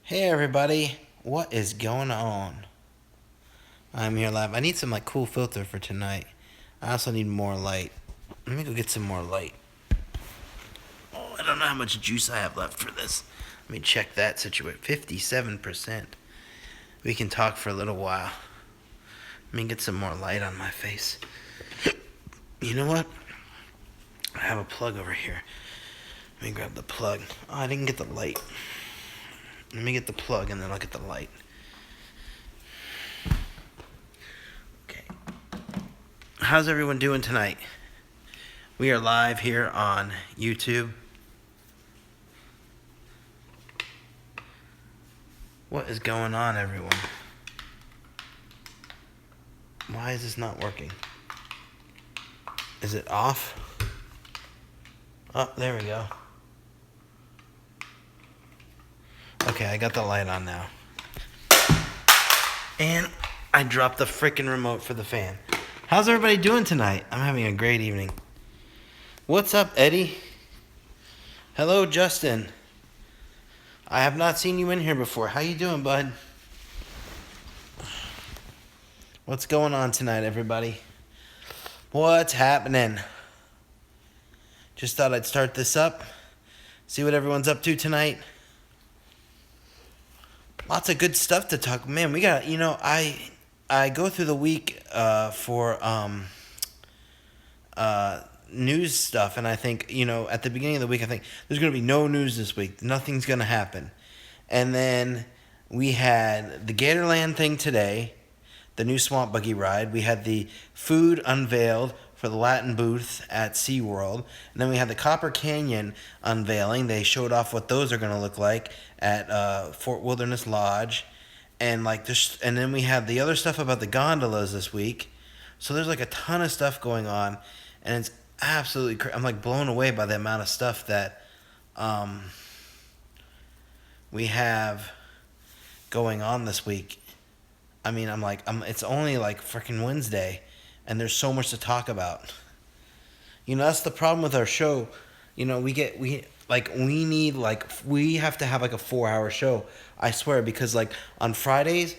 Hey everybody, what is going on? I'm here live. I need some cool filter for tonight. I also need more light. Let me go get some more light. Oh, I don't know how much juice I have left for this. Let me check that situation. 57%. We can talk for a little while. Let me get some more light on my face. You know what? I have a plug over here. Let me grab the plug. Oh, I didn't get the light. Let me get the plug and then I'll get the light. Okay. How's everyone doing tonight? We are live here on YouTube. What is going on, everyone? Why is this not working? Is it off? Oh, there we go. Okay, I got the light on now. And I dropped the freaking remote for the fan. How's everybody doing tonight? I'm having a great evening. What's up, Eddie? Hello, Justin. I have not seen you in here before. How you doing, bud? What's going on tonight, everybody? What's happening? Just thought I'd start this up. See what everyone's up to tonight. Lots of good stuff to talk. Man, we got, I go through the week for news stuff, and I think, at the beginning of the week, I think there's going to be no news this week. Nothing's going to happen. And then we had the Gatorland thing today, the new Swamp Buggy ride. We had the food unveiled for the Latin booth at SeaWorld. And then we had the Copper Canyon unveiling. They showed off what those are going to look like at Fort Wilderness Lodge. And and then we had the other stuff about the gondolas this week. So there's a ton of stuff going on, and it's absolutely I'm blown away by the amount of stuff that we have going on this week. I mean, it's only freaking Wednesday, and there's so much to talk about. That's the problem with our show. We have to have a 4-hour show. I swear, because on Fridays,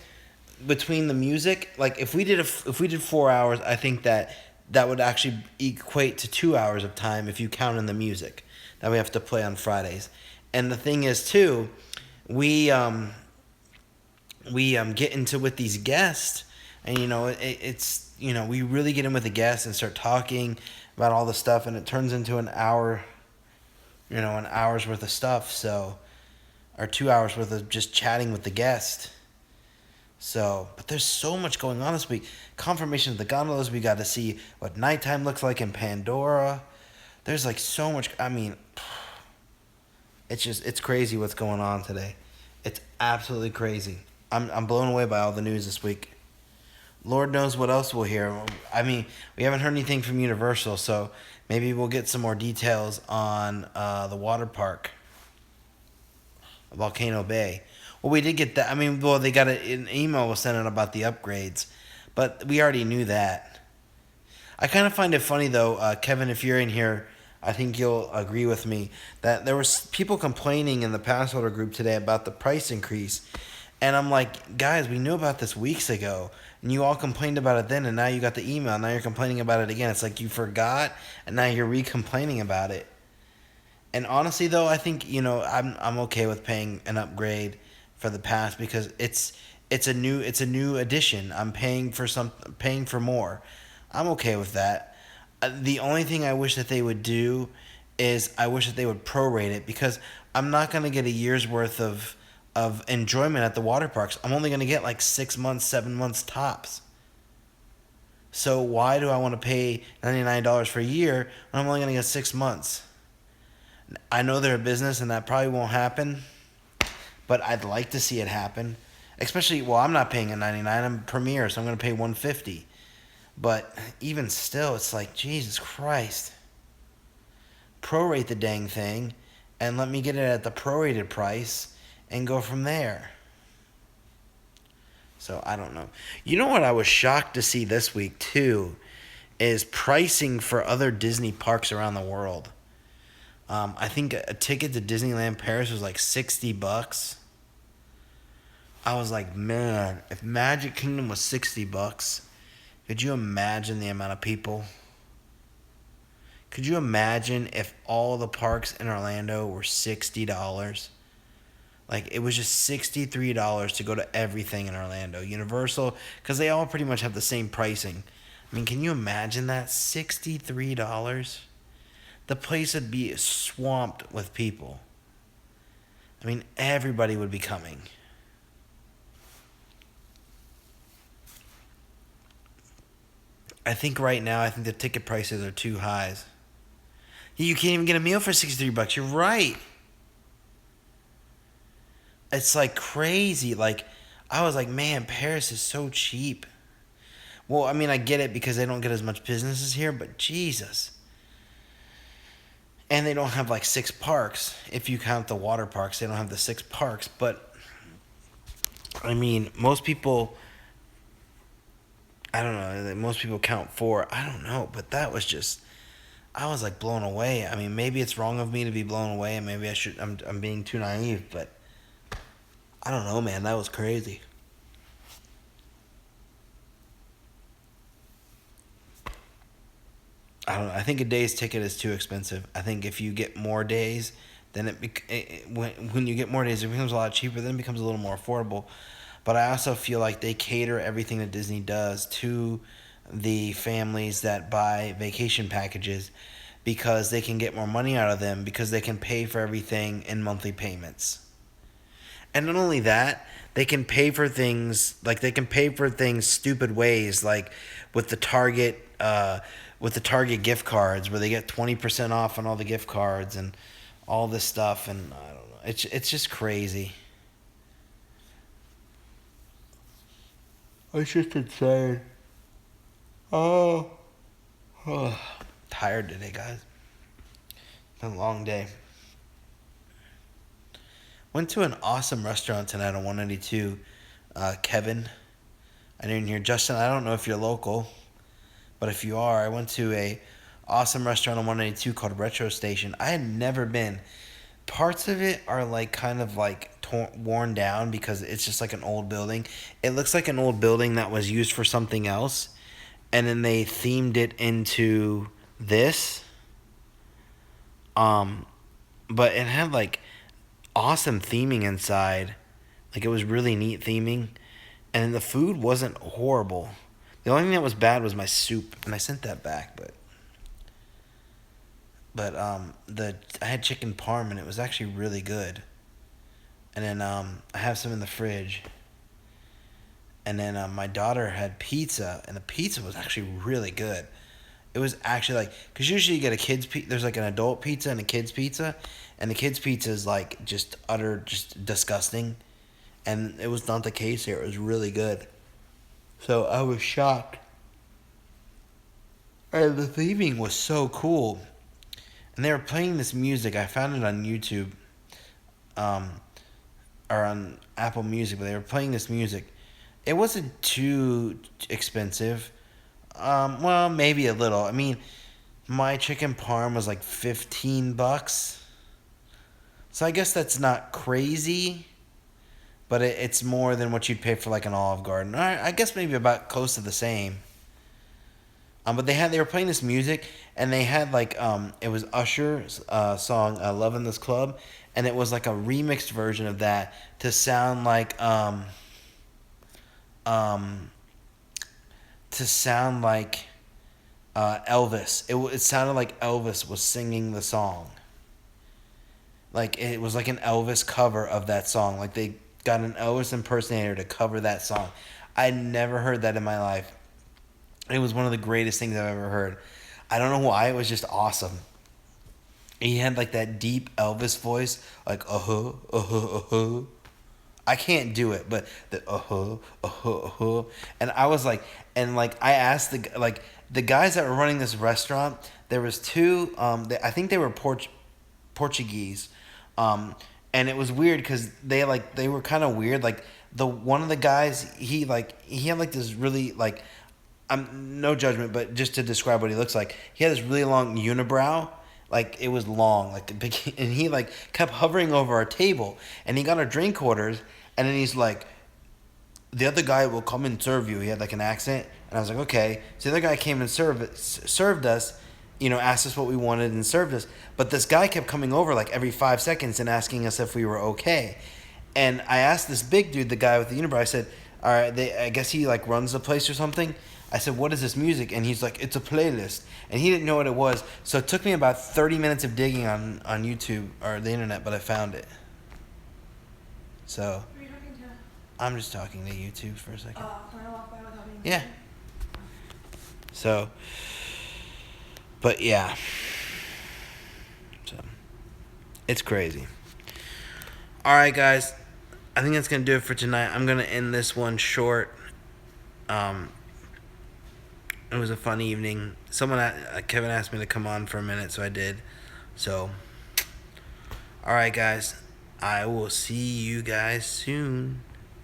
between the music, if we did 4 hours, I think that would actually equate to 2 hours of time if you count in the music that we have to play on Fridays. And the thing is too, we get into with these guests, and it's we really get in with the guests and start talking about all the stuff, and it turns into an hour, an hour's worth of stuff. So, or 2 hours worth of just chatting with the guest. So, but there's so much going on this week. Confirmation of the gondolas. We got to see what nighttime looks like in Pandora. There's so much. I mean, it's crazy what's going on today. It's absolutely crazy. I'm blown away by all the news this week. Lord knows what else we'll hear. I mean, we haven't heard anything from Universal, so maybe we'll get some more details on the water park, Volcano Bay. Well, we did get that. I mean, they got an email was sent out about the upgrades, but we already knew that. I kind of find it funny, though, Kevin, if you're in here, I think you'll agree with me, that there was people complaining in the pass holder group today about the price increase. And I'm like, guys, we knew about this weeks ago, and you all complained about it then, and now you got the email, now you're complaining about it again. It's like you forgot, and now you're re-complaining about it. And honestly, though, I think I'm okay with paying an upgrade for the pass, because it's a new addition. I'm paying for more. I'm okay with that. The only thing I wish that they would do is I wish that they would prorate it, because I'm not gonna get a year's worth of enjoyment at the water parks. I'm only gonna get 6 months, 7 months tops. So why do I want to pay $99 for a year when I'm only gonna get 6 months? I know they're a business, and that probably won't happen, but I'd like to see it happen. Especially, well, I'm not paying a $99. I'm Premier, so I'm going to pay $150. But even still, it's Jesus Christ. Prorate the dang thing, and let me get it at the prorated price, and go from there. So, I don't know. You know what I was shocked to see this week, too, is pricing for other Disney parks around the world. I think a ticket to Disneyland Paris was $60. I was like, man, if Magic Kingdom was $60, could you imagine the amount of people? Could you imagine if all the parks in Orlando were $60? Like it was just $63 to go to everything in Orlando. Universal, because they all pretty much have the same pricing. I mean, can you imagine that? $63? The place would be swamped with people. I mean, everybody would be coming. I think right now, I think the ticket prices are too high. You can't even get a meal for $63. You're right. It's like crazy. Like, I was like, man, Paris is so cheap. Well, I mean, I get it because they don't get as much businesses here, but Jesus. And they don't have like six parks. If you count the water parks, they don't have the six parks. But, I mean, most people, I don't know, most people count four. I don't know, but that was just, I was like blown away. I mean, maybe it's wrong of me to be blown away, and maybe I'm being too naive, but I don't know, man. That was crazy. I don't know. I think a day's ticket is too expensive. I think if you get more days, then when you get more days, it becomes a lot cheaper. Then it becomes a little more affordable. But I also feel like they cater everything that Disney does to the families that buy vacation packages because they can get more money out of them because they can pay for everything in monthly payments. And not only that, they can pay for things like they can pay for things stupid ways like with the Target with the Target gift cards where they get 20% off on all the gift cards and all this stuff and I don't know. It's just crazy. It's just insane. Oh. Tired today, guys. Been a long day. Went to an awesome restaurant tonight on 192. Kevin. I didn't hear Justin. I don't know if you're local, but if you are, I went to a awesome restaurant on 192 called Retro Station. I had never been. Parts of it are like kind of like worn down because it's just like an old building. It looks like an old building that was used for something else, and then they themed it into this. Um, but it had like awesome theming inside. Like it was really neat theming, and the food wasn't horrible. The only thing that was bad was my soup, and I sent that back. But the I had chicken parm, and it was actually really good. And then I have some in the fridge. And then my daughter had pizza, and the pizza was actually really good. It was actually like, because usually you get a kid's pizza, there's like an adult pizza and a kid's pizza, and the kid's pizza is like just disgusting. And it was not the case here. It was really good. So I was shocked. And the theming was so cool. And they were playing this music. I found it on YouTube, um, or on Apple Music, but they were playing this music. It wasn't too expensive. Well, maybe a little. I mean, my chicken parm was like $15. So I guess that's not crazy, but it's more than what you'd pay for like an Olive Garden. I guess maybe about close to the same. But they were playing this music, and they had like it was Usher's song "Love in This Club," and it was like a remixed version of that to sound like um to sound like Elvis. It sounded like Elvis was singing the song. Like it was like an Elvis cover of that song. Like they got an Elvis impersonator to cover that song. I never heard that in my life. It was one of the greatest things I've ever heard. I don't know why, it was just awesome. He had like that deep Elvis voice, like I can't do it, but the and I was like, and like I asked the guys that were running this restaurant. There was two. I think they were Portuguese, and it was weird because they were kind of weird. Like the one of the guys, he had like this really like, I'm no judgment, but just to describe what he looks like, he had this really long unibrow. Like it was long, like the big, and he like kept hovering over our table, and he got our drink orders, and then he's like, the other guy will come and serve you. He had like an accent, and I was like, okay. So the other guy came and served us, asked us what we wanted and served us. But this guy kept coming over like every 5 seconds and asking us if we were okay. And I asked this big dude, the guy with the unibrow, I said, all right, I guess he like runs the place or something. I said, what is this music? And he's like, it's a playlist. And he didn't know what it was. So it took me about 30 minutes of digging on YouTube or the internet, but I found it. So Who are you talking to? I'm just talking to YouTube for a second. Can I walk by without being Yeah. So, but yeah. So, it's crazy. All right, guys. I think that's going to do it for tonight. I'm going to end this one short. It was a fun evening. Kevin asked me to come on for a minute, so I did. So, all right, guys. I will see you guys soon.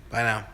Bye now.